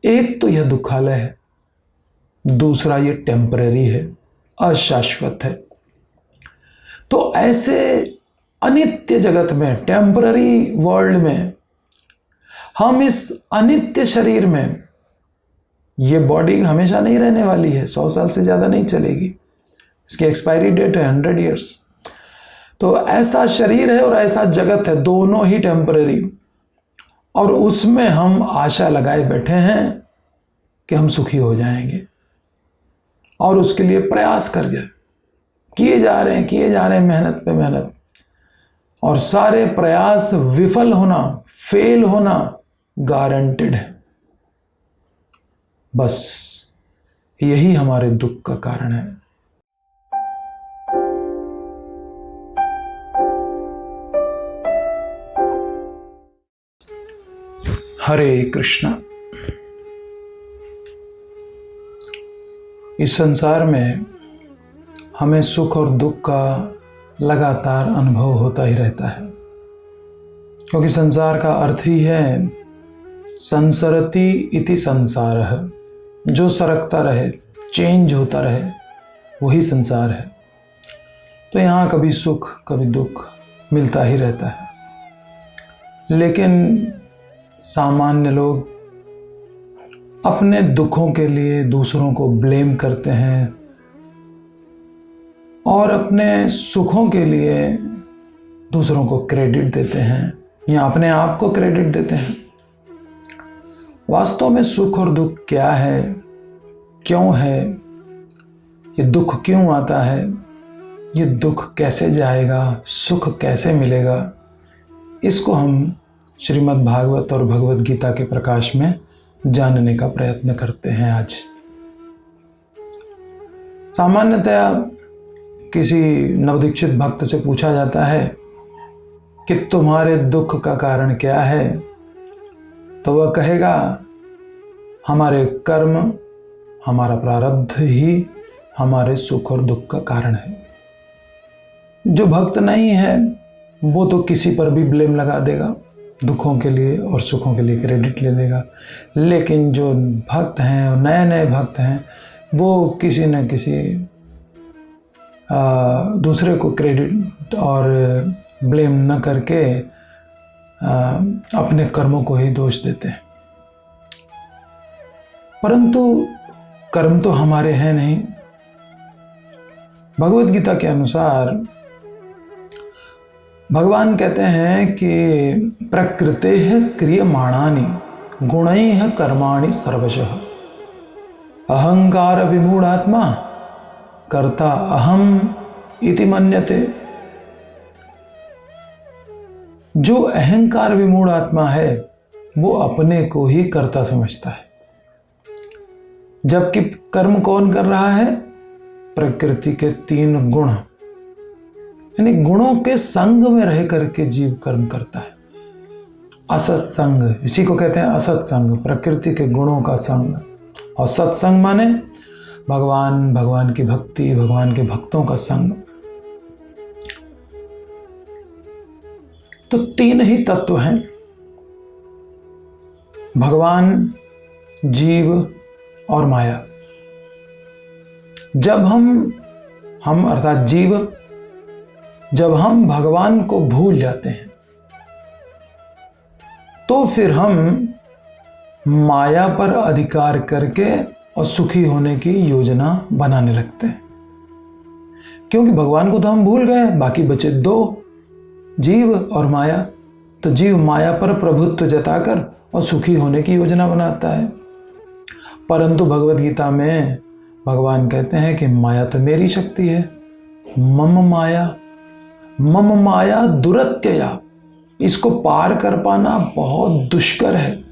एक तो यह दुखालय है, दूसरा ये टेम्पररी है, अशाश्वत है। तो ऐसे अनित्य जगत में, टेम्पररी वर्ल्ड में, हम इस अनित्य शरीर में, ये बॉडी हमेशा नहीं रहने वाली है, 100 साल से ज़्यादा नहीं चलेगी, इसकी एक्सपायरी डेट है 100 ईयर्स। तो ऐसा शरीर है और ऐसा जगत है, दोनों ही टेम्पररी, और उसमें हम आशा लगाए बैठे हैं कि हम सुखी हो जाएंगे, और उसके लिए प्रयास किए जा रहे हैं मेहनत पे मेहनत, और सारे प्रयास विफल होना, फेल होना गारंटेड है। बस यही हमारे दुख का कारण है। हरे कृष्णा। इस संसार में हमें सुख और दुख का लगातार अनुभव होता ही रहता है, क्योंकि संसार का अर्थ ही है संसरति इति संसारः, जो सरकता रहे, चेंज होता रहे, वही संसार है। तो यहाँ कभी सुख कभी दुख मिलता ही रहता है, लेकिन सामान्य लोग अपने दुखों के लिए दूसरों को ब्लेम करते हैं और अपने सुखों के लिए दूसरों को क्रेडिट देते हैं या अपने आप को क्रेडिट देते हैं। वास्तव में सुख और दुख क्या है, क्यों है, ये दुख क्यों आता है, ये दुख कैसे जाएगा, सुख कैसे मिलेगा, इसको हम श्रीमद् भागवत और भगवत गीता के प्रकाश में जानने का प्रयत्न करते हैं आज। सामान्यतया किसी नवदीक्षित भक्त से पूछा जाता है कि तुम्हारे दुख का कारण क्या है, तो वह कहेगा हमारे कर्म, हमारा प्रारब्ध ही हमारे सुख और दुख का कारण है। जो भक्त नहीं है वो तो किसी पर भी ब्लेम लगा देगा, दुखों के लिए और सुखों के लिए क्रेडिट ले लेगा, लेकिन जो भक्त हैं और नए नए भक्त हैं वो किसी न किसी दूसरे को क्रेडिट और ब्लेम न करके अपने कर्मों को ही दोष देते हैं। परंतु कर्म तो हमारे हैं नहीं। भगवत गीता के अनुसार भगवान कहते हैं कि प्रकृतेः क्रियमाणानि गुणैः कर्माणि सर्वशः अहंकार विमूढ़ात्मा कर्ता अहम इति मन्यते। जो अहंकार विमूढ़ आत्मा है वो अपने को ही कर्ता समझता है, जबकि कर्म कौन कर रहा है? प्रकृति के 3 गुण, यानी गुणों के संग में रह करके जीव कर्म करता है। असत्संग, इसी को कहते हैं असत्संग, प्रकृति के गुणों का संग। और सत्संग माने भगवान, भगवान की भक्ति, भगवान के भक्तों का संग। तो 3 ही तत्व हैं, भगवान, जीव और माया। जब हम अर्थात जीव, जब हम भगवान को भूल जाते हैं तो फिर हम माया पर अधिकार करके और सुखी होने की योजना बनाने लगते हैं, क्योंकि भगवान को तो हम भूल गए, बाकी बचे 2, जीव और माया। तो जीव माया पर प्रभुत्व जताकर और सुखी होने की योजना बनाता है। परंतु भगवत गीता में भगवान कहते हैं कि माया तो मेरी शक्ति है, मम माया दुरत्यया, इसको पार कर पाना बहुत दुष्कर है।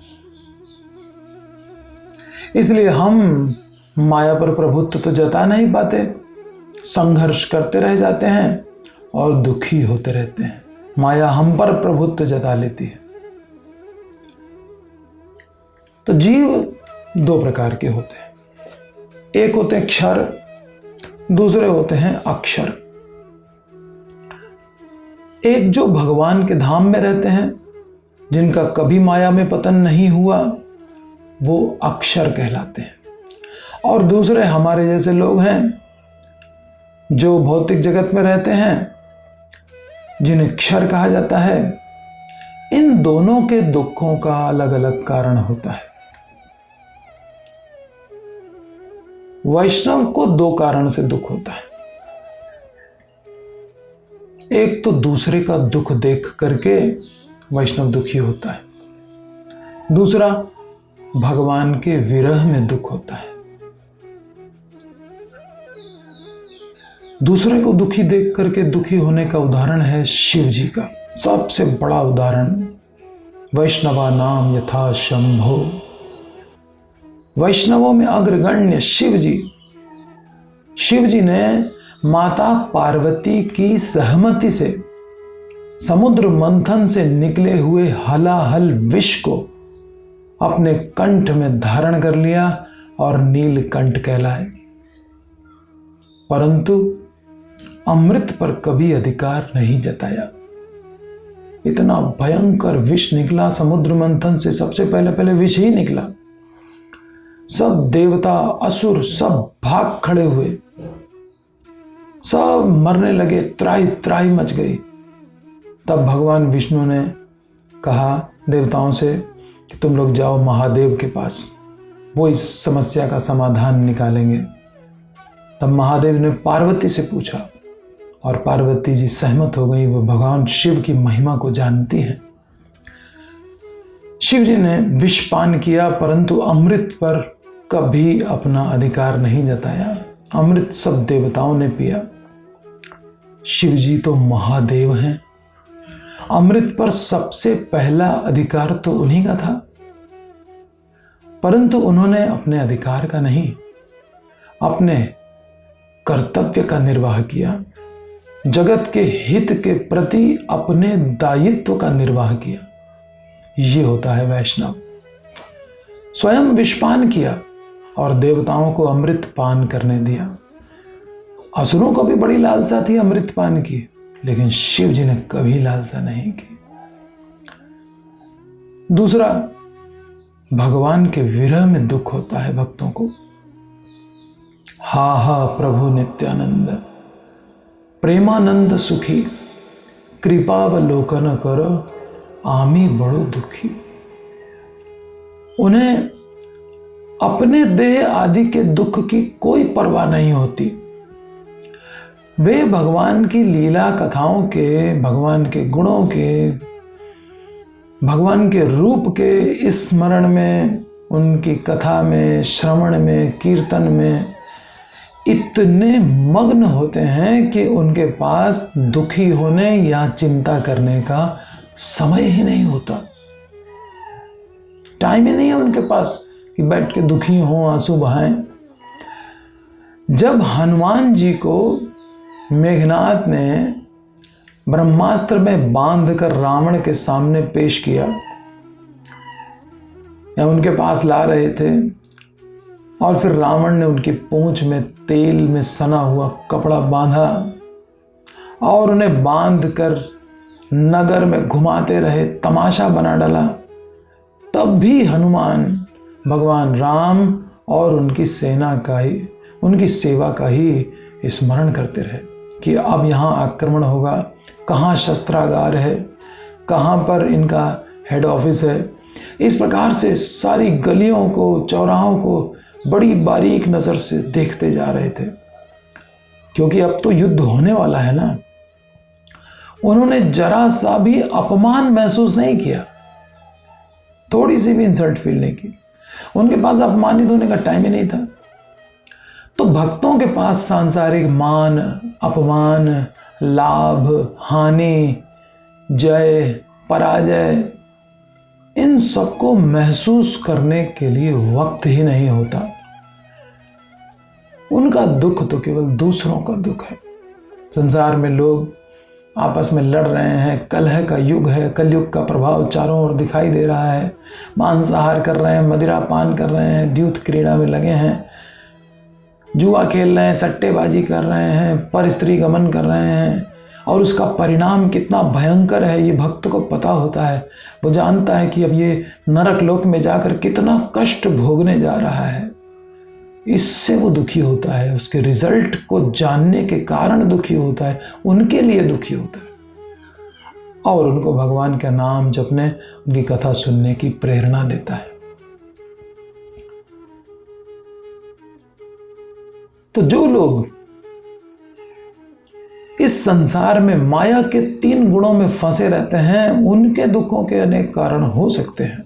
इसलिए हम माया पर प्रभुत्व तो जता नहीं पाते, संघर्ष करते रह जाते हैं और दुखी होते रहते हैं। माया हम पर प्रभुत्व जता लेती है। तो जीव 2 प्रकार के होते हैं, एक होते हैं क्षर, दूसरे होते हैं अक्षर। एक जो भगवान के धाम में रहते हैं, जिनका कभी माया में पतन नहीं हुआ, वो अक्षर कहलाते हैं। और दूसरे हमारे जैसे लोग हैं जो भौतिक जगत में रहते हैं, जिन्हें क्षर कहा जाता है। इन दोनों के दुखों का अलग अलग कारण होता है। वैष्णव को दो कारण से दुख होता है। एक तो दूसरे का दुख देख करके वैष्णव दुखी होता है। दूसरा, भगवान के विरह में दुख होता है। दूसरे को दुखी देख करके दुखी होने का उदाहरण है शिव जी का। सबसे बड़ा उदाहरण, वैष्णवा नाम यथा शंभो। वैष्णवों में अग्रगण्य शिव जी। शिव जी ने माता पार्वती की सहमति से समुद्र मंथन से निकले हुए हलाहल विष को अपने कंठ में धारण कर लिया और नीलकंठ कहलाए, परंतु अमृत पर कभी अधिकार नहीं जताया। इतना भयंकर विष निकला समुद्र मंथन से। सबसे पहले विष ही निकला। सब देवता असुर सब भाग खड़े हुए, सब मरने लगे, त्राही त्राही मच गई। तब भगवान विष्णु ने कहा देवताओं से कि तुम लोग जाओ महादेव के पास, वो इस समस्या का समाधान निकालेंगे। तब महादेव ने पार्वती से पूछा और पार्वती जी सहमत हो गई। वो भगवान शिव की महिमा को जानती हैं। शिव जी ने विषपान किया, परंतु अमृत पर कभी अपना अधिकार नहीं जताया। अमृत सब देवताओं ने पिया। शिव जी तो महादेव हैं। अमृत पर सबसे पहला अधिकार तो उन्हीं का था, परंतु उन्होंने अपने अधिकार का नहीं, अपने कर्तव्य का निर्वाह किया। जगत के हित के प्रति अपने दायित्व का निर्वाह किया। ये होता है वैष्णव। स्वयं विषपान किया और देवताओं को अमृत पान करने दिया। असुरों को भी बड़ी लालसा थी अमृत पान की, लेकिन शिव जी ने कभी लालसा नहीं की। दूसरा, भगवान के विरह में दुख होता है भक्तों को। हा हा प्रभु नित्यानंद, प्रेमानंद सुखी, कृपावलोकन करो, आमी बड़ो दुखी। उन्हें अपने देह आदि के दुख की कोई परवाह नहीं होती। वे भगवान की लीला कथाओं के, भगवान के गुणों के, भगवान के रूप के स्मरण में, उनकी कथा में, श्रवण में, कीर्तन में इतने मग्न होते हैं कि उनके पास दुखी होने या चिंता करने का समय ही नहीं होता। टाइम ही नहीं है उनके पास कि बैठ के दुखी हों, आंसू बहाएं। जब हनुमान जी को मेघनाथ ने ब्रह्मास्त्र में बांधकर रावण के सामने पेश किया, या उनके पास ला रहे थे, और फिर रावण ने उनकी पूंछ में तेल में सना हुआ कपड़ा बांधा और उन्हें बांधकर नगर में घुमाते रहे, तमाशा बना डाला, तब भी हनुमान भगवान राम और उनकी सेना का ही, उनकी सेवा का ही स्मरण करते रहे कि अब यहाँ आक्रमण होगा, कहाँ शस्त्रागार है, कहाँ पर इनका हेड ऑफिस है। इस प्रकार से सारी गलियों को, चौराहों को बड़ी बारीक नज़र से देखते जा रहे थे, क्योंकि अब तो युद्ध होने वाला है ना। उन्होंने जरा सा भी अपमान महसूस नहीं किया, थोड़ी सी भी इंसल्ट फील नहीं की। उनके पास अपमानित होने का टाइम ही नहीं था। तो भक्तों के पास सांसारिक मान, अपमान, लाभ, हानि, जय, पराजय, इन सबको महसूस करने के लिए वक्त ही नहीं होता। उनका दुख तो केवल दूसरों का दुख है। संसार में लोग आपस में लड़ रहे हैं, कलह का युग है, कलयुग का प्रभाव चारों ओर दिखाई दे रहा है। मांसाहार कर रहे हैं, मदिरा पान कर रहे हैं, द्यूत क्रीड़ा में लगे हैं, जुआ खेल रहे हैं, सट्टेबाजी कर रहे हैं, पर स्त्री गमन कर रहे हैं, और उसका परिणाम कितना भयंकर है ये भक्त को पता होता है। वो जानता है कि अब ये नरक लोक में जाकर कितना कष्ट भोगने जा रहा है। इससे वो दुखी होता है, उसके रिजल्ट को जानने के कारण दुखी होता है, उनके लिए दुखी होता है और उनको भगवान का नाम जपने, उनकी कथा सुनने की प्रेरणा देता है। तो जो लोग इस संसार में माया के 3 गुणों में फंसे रहते हैं, उनके दुखों के अनेक कारण हो सकते हैं।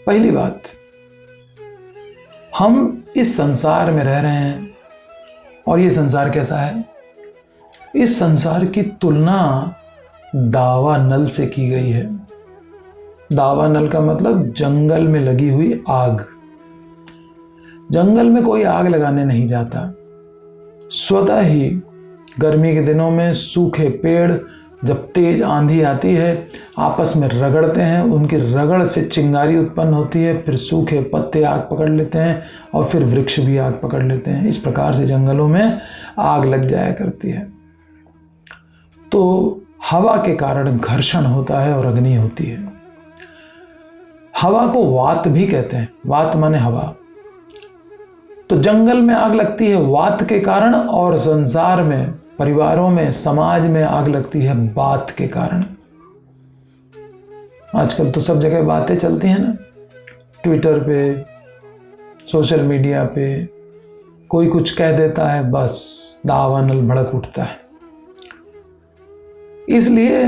पहली बात, हम इस संसार में रह रहे हैं और ये संसार कैसा है? इस संसार की तुलना दावानल से की गई है। दावानल का मतलब जंगल में लगी हुई आग। जंगल में कोई आग लगाने नहीं जाता। स्वतः ही गर्मी के दिनों में सूखे पेड़ जब तेज आंधी आती है आपस में रगड़ते हैं, उनकी रगड़ से चिंगारी उत्पन्न होती है, फिर सूखे पत्ते आग पकड़ लेते हैं और फिर वृक्ष भी आग पकड़ लेते हैं। इस प्रकार से जंगलों में आग लग जाया करती है। तो हवा के कारण घर्षण होता है और अग्नि होती है। हवा को वात भी कहते हैं, वात माने हवा। तो जंगल में आग लगती है वात के कारण और संसार में, परिवारों में, समाज में आग लगती है बात के कारण। आजकल तो सब जगह बातें चलती हैं ना, ट्विटर पे, सोशल मीडिया पे, कोई कुछ कह देता है, बस दावानल भड़क उठता है। इसलिए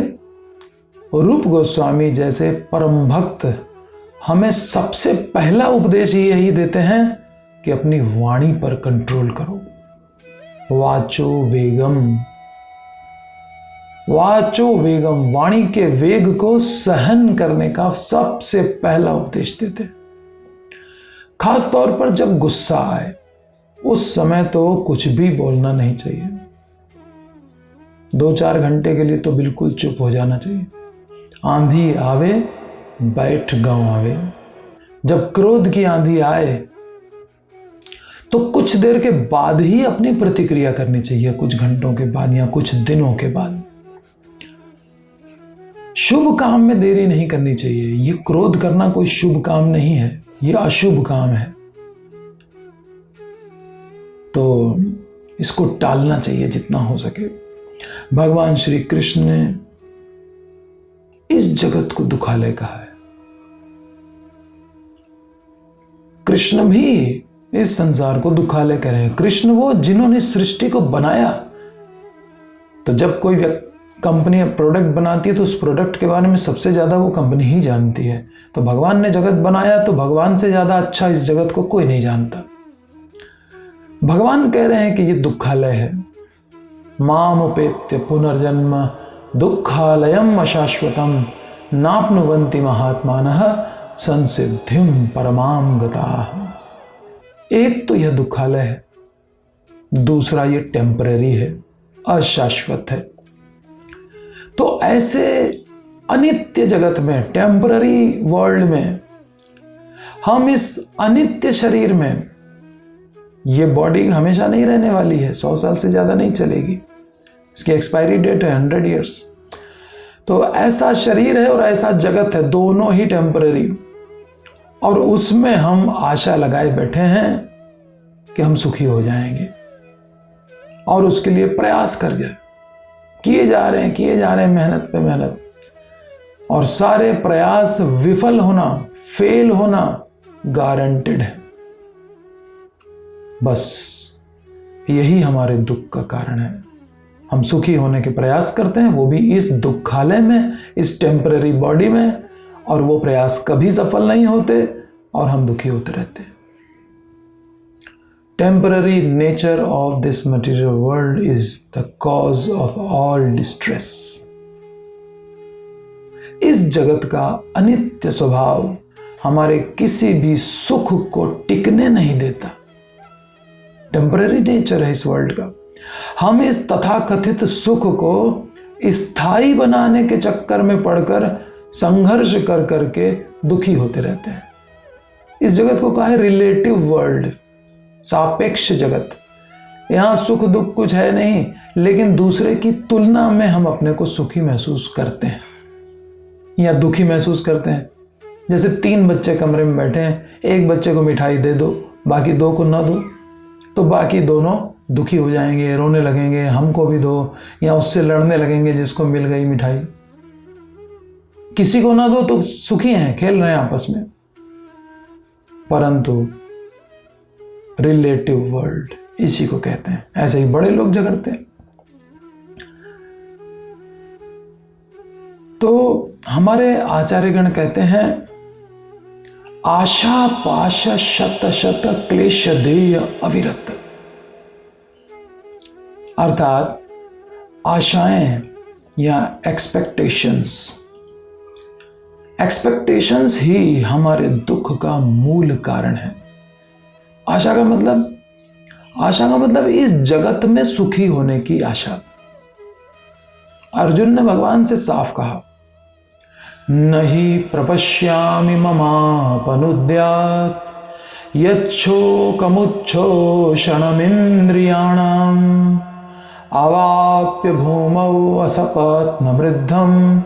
रूप गोस्वामी जैसे परम भक्त हमें सबसे पहला उपदेश यही देते हैं कि अपनी वाणी पर कंट्रोल करो। वाचो वेगम, वाचो वेगम, वाणी के वेग को सहन करने का सबसे पहला उपदेश देते। खास तौर पर जब गुस्सा आए उस समय तो कुछ भी बोलना नहीं चाहिए। 2-4 घंटे के लिए तो बिल्कुल चुप हो जाना चाहिए। आंधी आवे बैठ गांव आवे। जब क्रोध की आंधी आए तो कुछ देर के बाद ही अपनी प्रतिक्रिया करनी चाहिए, कुछ घंटों के बाद या कुछ दिनों के बाद। शुभ काम में देरी नहीं करनी चाहिए। ये क्रोध करना कोई शुभ काम नहीं है, ये अशुभ काम है। तो इसको टालना चाहिए जितना हो सके। भगवान श्री कृष्ण ने इस जगत को दुखालय कहा है। कृष्ण भी इस संसार को दुखालय कह रहे हैं। कृष्ण वो जिन्होंने सृष्टि को बनाया। तो जब कोई कंपनी प्रोडक्ट बनाती है तो उस प्रोडक्ट के बारे में सबसे ज्यादा वो कंपनी ही जानती है। तो भगवान ने जगत बनाया तो भगवान से ज्यादा अच्छा इस जगत को कोई नहीं जानता। भगवान कह रहे हैं कि ये दुखालय है। मामुपेत्य पुनर्जन्म दुखालयम अशाश्वतम नाप्नुवन्ति महात्मानः संसिद्धिम परमाम गताः। एक तो यह दुखालय है, दूसरा ये टेम्परेरी है, अशाश्वत है। तो ऐसे अनित्य जगत में, टेम्पररी वर्ल्ड में, हम इस अनित्य शरीर में, ये बॉडी हमेशा नहीं रहने वाली है, 100 साल से ज्यादा नहीं चलेगी। इसकी एक्सपायरी डेट है 100 ईयर्स। तो ऐसा शरीर है और ऐसा जगत है, दोनों ही टेम्पररी। और उसमें हम आशा लगाए बैठे हैं कि हम सुखी हो जाएंगे और उसके लिए प्रयास कर जाए, किए जा रहे हैं मेहनत पे मेहनत, और सारे प्रयास विफल होना, फेल होना गारंटेड है। बस यही हमारे दुख का कारण है। हम सुखी होने के प्रयास करते हैं, वो भी इस दुखालय में, इस टेम्पररी बॉडी में, और वो प्रयास कभी सफल नहीं होते और हम दुखी होते रहते हैं। Temporary nature of this material world is the cause of all distress. इस जगत का अनित्य स्वभाव हमारे किसी भी सुख को टिकने नहीं देता। टेम्पररी नेचर है इस वर्ल्ड का। हम इस तथाकथित सुख को स्थायी बनाने के चक्कर में पड़कर संघर्ष कर करके दुखी होते रहते हैं। इस जगत को कहा है रिलेटिव वर्ल्ड, सापेक्ष जगत। यहाँ सुख दुख कुछ है नहीं, लेकिन दूसरे की तुलना में हम अपने को सुखी महसूस करते हैं या दुखी महसूस करते हैं। जैसे 3 बच्चे कमरे में बैठे हैं, एक बच्चे को मिठाई दे दो, बाकी 2 को ना दो, तो बाकी दोनों दुखी हो जाएंगे, रोने लगेंगे, हमको भी दो, या उससे लड़ने लगेंगे जिसको मिल गई मिठाई। किसी को ना दो तो सुखी हैं, खेल रहे हैं आपस में। परंतु रिलेटिव वर्ल्ड इसी को कहते हैं। ऐसे ही बड़े लोग झगड़ते हैं। तो हमारे आचार्यगण कहते हैं, आशा पाश शत शत क्लेश देय अविरत, अर्थात आशाएं या एक्सपेक्टेशंस ही हमारे दुख का मूल कारण है। आशा का मतलब इस जगत में सुखी होने की आशा। अर्जुन ने भगवान से साफ कहा, नहीं प्रपश्यामि ममापनुद्यात् यच्छोकमुच्छोषणमिन्द्रियाणाम् अवाप्य भूमौ असपत्न वृद्धं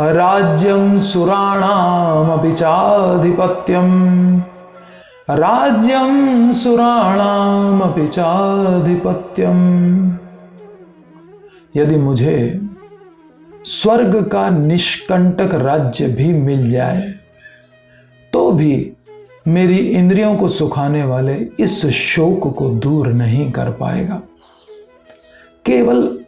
राज्यं सुराणामपि चाधिपत्यम्। यदि मुझे स्वर्ग का निष्कंटक राज्य भी मिल जाए तो भी मेरी इंद्रियों को सुखाने वाले इस शोक को दूर नहीं कर पाएगा। केवल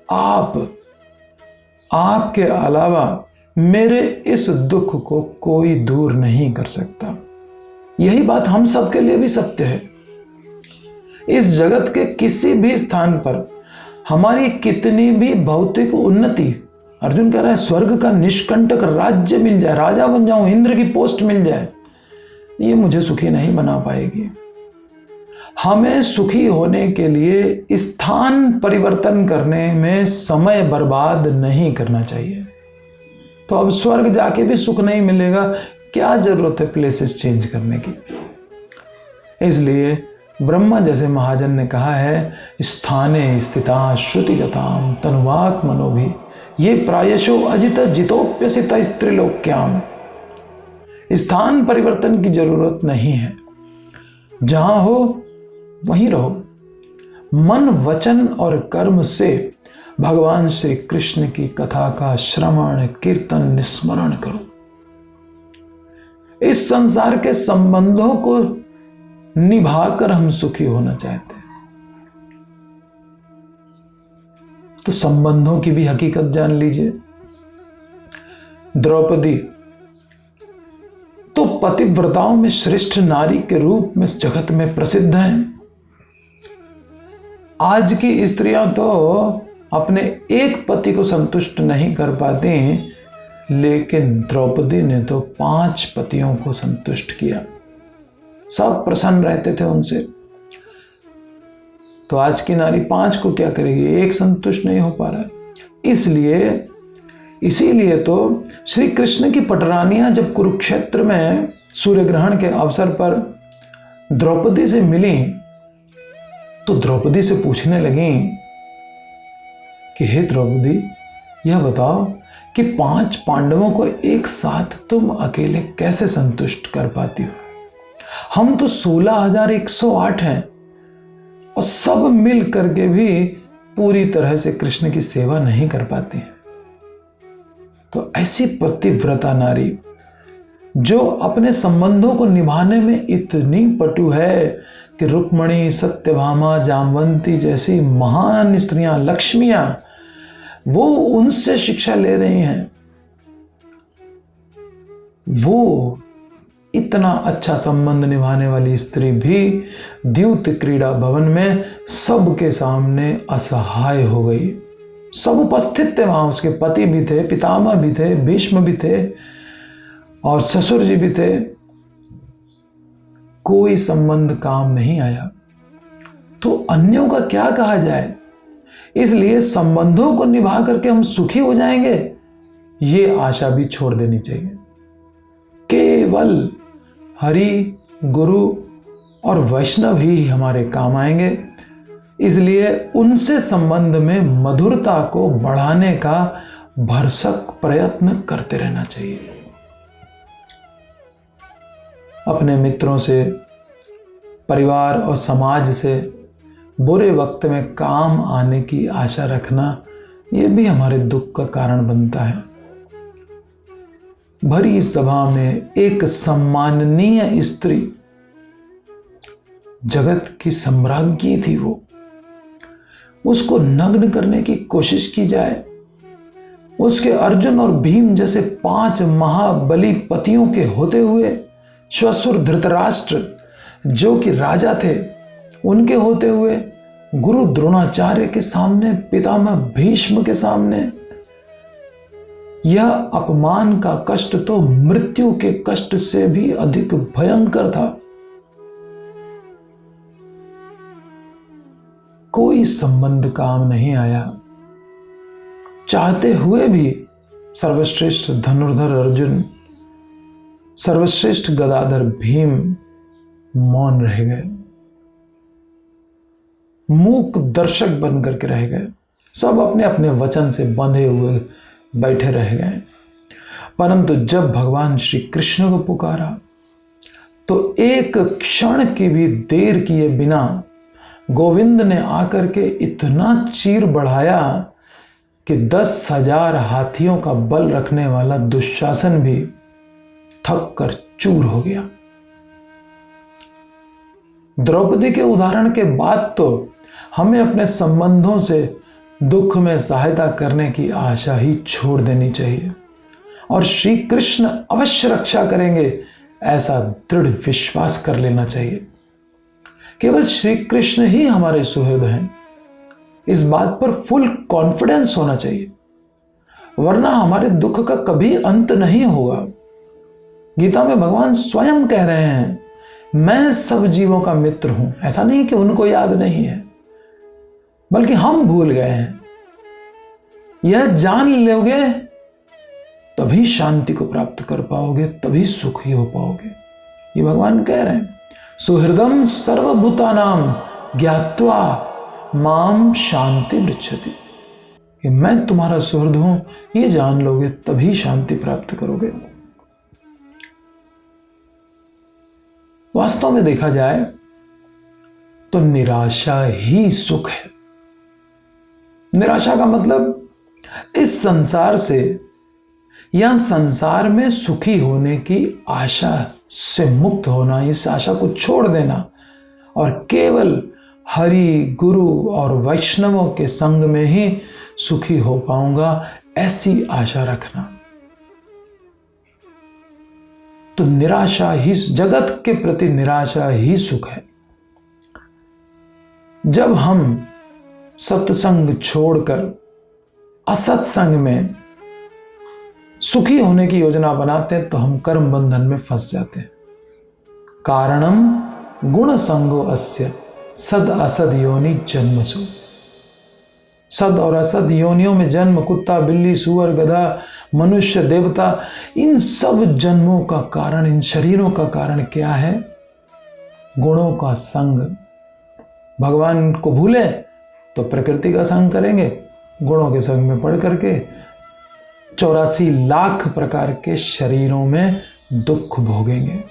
आपके अलावा मेरे इस दुख को कोई दूर नहीं कर सकता। यही बात हम सबके लिए भी सत्य है। इस जगत के किसी भी स्थान पर हमारी कितनी भी भौतिक उन्नति, अर्जुन कह रहा है स्वर्ग का निष्कंटक राज्य मिल जाए, राजा बन जाऊं, इंद्र की पोस्ट मिल जाए, ये मुझे सुखी नहीं बना पाएगी। हमें सुखी होने के लिए स्थान परिवर्तन करने में समय बर्बाद नहीं करना चाहिए। तो अब स्वर्ग जाके भी सुख नहीं मिलेगा, क्या जरूरत है प्लेसेस चेंज करने की। इसलिए ब्रह्मा जैसे महाजन ने कहा है, स्थाने स्थिता श्रुतिगताम तनुवाक मनोभि ये प्रायशो अजित जितोप्यसित स्त्रीलोक्याम। स्थान परिवर्तन की जरूरत नहीं है, जहां हो वहीं रहो। मन वचन और कर्म से भगवान श्री कृष्ण की कथा का श्रवण कीर्तन स्मरण करो। इस संसार के संबंधों को निभाकर हम सुखी होना चाहते हैं, तो संबंधों की भी हकीकत जान लीजिए। द्रौपदी तो पतिव्रताओं में श्रेष्ठ नारी के रूप में जगत में प्रसिद्ध हैं। आज की स्त्रियां तो अपने एक पति को संतुष्ट नहीं कर पाती, लेकिन द्रौपदी ने तो 5 पतियों को संतुष्ट किया। सब प्रसन्न रहते थे उनसे। तो आज की नारी 5 को क्या करेगी, एक संतुष्ट नहीं हो पा रहा है। इसीलिए तो श्री कृष्ण की पटरानियां जब कुरुक्षेत्र में सूर्य ग्रहण के अवसर पर द्रौपदी से मिली, तो द्रौपदी से पूछने लगी कि हे द्रौपदी, यह बताओ कि 5 पांडवों को एक साथ तुम अकेले कैसे संतुष्ट कर पाती हो? हम तो 16,108 हैं और सब मिल करके भी पूरी तरह से कृष्ण की सेवा नहीं कर पाते हैं। तो ऐसी पतिव्रता नारी जो अपने संबंधों को निभाने में इतनी पटु है कि रुक्मणी, सत्यभामा, जामवंती जैसी महान स्त्रियां, लक्ष्मियां, वो उनसे शिक्षा ले रही हैं। वो इतना अच्छा संबंध निभाने वाली स्त्री भी द्यूत क्रीड़ा भवन में सबके सामने असहाय हो गई। सब उपस्थित थे वहां, उसके पति भी थे, पितामह भी थे, भीष्म भी थे और ससुर जी भी थे। कोई संबंध काम नहीं आया, तो अन्यों का क्या कहा जाए। इसलिए संबंधों को निभा करके हम सुखी हो जाएंगे, ये आशा भी छोड़ देनी चाहिए। केवल हरि, गुरु और वैष्णव ही हमारे काम आएंगे। इसलिए उनसे संबंध में मधुरता को बढ़ाने का भरसक प्रयत्न करते रहना चाहिए। अपने मित्रों से, परिवार और समाज से बुरे वक्त में काम आने की आशा रखना, यह भी हमारे दुख का कारण बनता है। भरी सभा में एक सम्माननीय स्त्री, जगत की सम्राज्ञी थी वो, उसको नग्न करने की कोशिश की जाए, उसके अर्जुन और भीम जैसे 5 महाबली पतियों के होते हुए श्वशुर धृतराष्ट्र जो कि राजा थे, उनके होते हुए गुरु द्रोणाचार्य के सामने, पितामह भीष्म के सामने, यह अपमान का कष्ट तो मृत्यु के कष्ट से भी अधिक भयंकर था। कोई संबंध काम नहीं आया। चाहते हुए भी सर्वश्रेष्ठ धनुर्धर अर्जुन, सर्वश्रेष्ठ गदाधर भीम मौन रह गए, मूक दर्शक बन करके रह गए। सब अपने अपने वचन से बंधे हुए बैठे रह गए। परंतु जब भगवान श्री कृष्ण को पुकारा तो एक क्षण की भी देर किए बिना गोविंद ने आकर के इतना चीर बढ़ाया कि 10,000 हाथियों का बल रखने वाला दुशासन भी थक कर चूर हो गया। द्रौपदी के उदाहरण के बाद तो हमें अपने संबंधों से दुख में सहायता करने की आशा ही छोड़ देनी चाहिए और श्री कृष्ण अवश्य रक्षा करेंगे, ऐसा दृढ़ विश्वास कर लेना चाहिए। केवल श्री कृष्ण ही हमारे सुहृद हैं, इस बात पर फुल कॉन्फिडेंस होना चाहिए, वरना हमारे दुख का कभी अंत नहीं होगा। गीता में भगवान स्वयं कह रहे हैं, मैं सब जीवों का मित्र हूं। ऐसा नहीं कि उनको याद नहीं है, बल्कि हम भूल गए हैं। यह जान लोगे तभी शांति को प्राप्त कर पाओगे, तभी सुखी हो पाओगे। ये भगवान कह रहे हैं, सुहृदम सर्वभूतानाम ज्ञात्वा माम शांति पृच्छति, कि मैं तुम्हारा सुहृद हूं, ये जान लोगे तभी शांति प्राप्त करोगे। वास्तव में देखा जाए तो निराशा ही सुख है। निराशा का मतलब इस संसार से या संसार में सुखी होने की आशा से मुक्त होना, इस आशा को छोड़ देना और केवल हरि, गुरु और वैष्णवों के संग में ही सुखी हो पाऊंगा, ऐसी आशा रखना। तो निराशा ही, जगत के प्रति निराशा ही सुख है। जब हम सत्संग छोड़कर असत्संग में सुखी होने की योजना बनाते हैं तो हम कर्म बंधन में फंस जाते हैं। कारणम गुण संगो अस्य सद असद योनि जन्मसु। सद और असद योनियों में जन्म, कुत्ता, बिल्ली, सुअर, गधा, मनुष्य, देवता, इन सब जन्मों का कारण, इन शरीरों का कारण क्या है? गुणों का संग। भगवान को भूले तो प्रकृति का संग करेंगे, गुणों के संग में पड़ करके 84 लाख प्रकार के शरीरों में दुख भोगेंगे।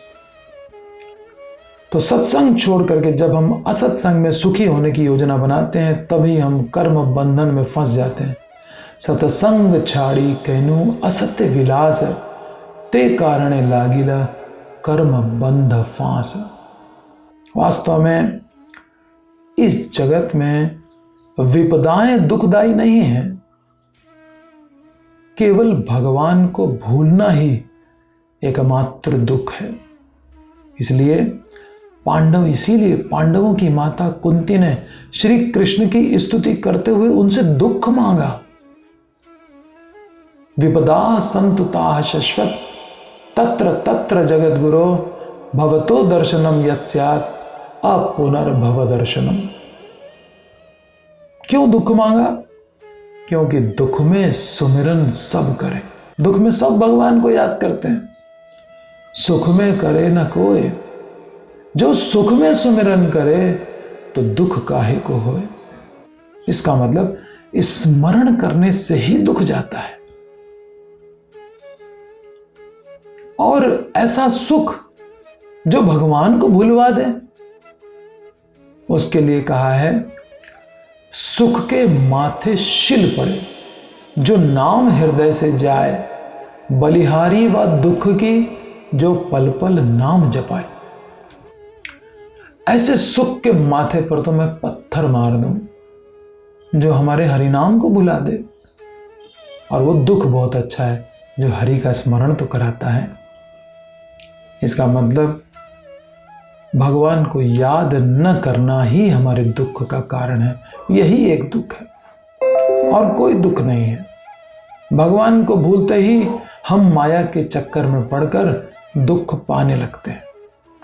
तो सत्संग छोड़ करके जब हम असत्संग में सुखी होने की योजना बनाते हैं तभी हम कर्म बंधन में फंस जाते हैं। सत्संग छाड़ी कहनु असत्य विलास, ते कारणे लागिला कर्म बंध फांस। वास्तव में इस जगत में विपदाएं दुखदाई नहीं है, केवल भगवान को भूलना ही एकमात्र दुख है। इसलिए इसीलिए पांडवों की माता कुंती ने श्री कृष्ण की स्तुति करते हुए उनसे दुख मांगा। विपदा संतुता शश्वत तत्र तत्र जगत गुरो भवतो दर्शनम यत्स्यात् अपुनर्भव दर्शनम। क्यों दुख मांगा? क्योंकि दुख में सुमिरन सब करे। दुख में सब भगवान को याद करते हैं, सुख में करे न कोई। जो सुख में सुमिरन करे तो दुख काहे को होए। इसका मतलब स्मरण करने से ही दुख जाता है। और ऐसा सुख जो भगवान को भुलवा दे, उसके लिए कहा है सुख के माथे शिल पड़े, जो नाम हृदय से जाए, बलिहारी व दुख की जो पल पल नाम जपाए। ऐसे सुख के माथे पर तो मैं पत्थर मार दूं जो हमारे हरिनाम को भुला दे। और वो दुख बहुत अच्छा है जो हरि का स्मरण तो कराता है। इसका मतलब भगवान को याद न करना ही हमारे दुख का कारण है। यही एक दुख है और कोई दुख नहीं है। भगवान को भूलते ही हम माया के चक्कर में पड़कर दुख पाने लगते हैं।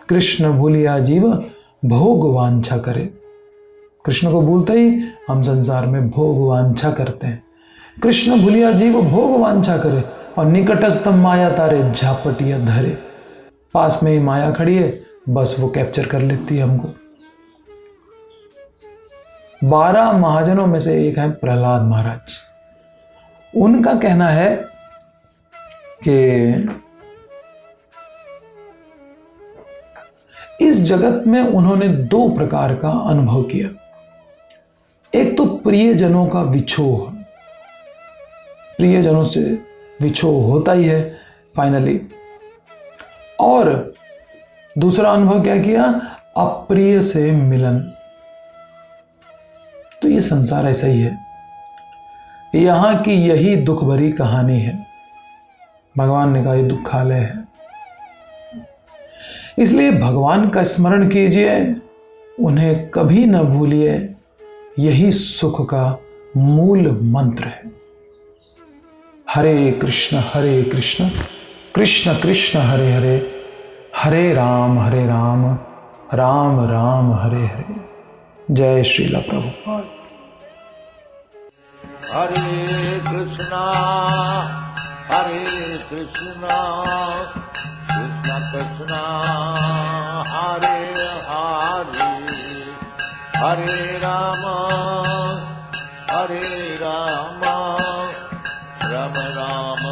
कृष्ण भूलिया जीव भोग वांछा करे। कृष्ण को भूलते ही हम संसार में भोग वांछा करते हैं। कृष्ण भूलिया जीव भोग वांछा करे और निकटस्थ माया तारे झापटिया धरे। पास में ही माया खड़ी है, बस वो कैप्चर कर लेती है हमको। 12 महाजनों में से एक है प्रहलाद महाराज। उनका कहना है कि इस जगत में उन्होंने 2 प्रकार का अनुभव किया। एक तो प्रियजनों का विछोह, प्रियजनों से विछोह होता ही है फाइनली। और दूसरा अनुभव क्या किया, अप्रिय से मिलन। तो ये संसार ऐसा ही है, यहां की यही दुख भरी कहानी है। भगवान ने कहा ये दुखालय है। इसलिए भगवान का स्मरण कीजिए, उन्हें कभी न भूलिए। यही सुख का मूल मंत्र है। हरे कृष्ण कृष्ण कृष्ण हरे हरे, हरे राम राम राम हरे हरे। जय श्रीला प्रभुपाद। हरे कृष्णा कृष्ण कृष्णा हरे हरे, हरे राम राम राम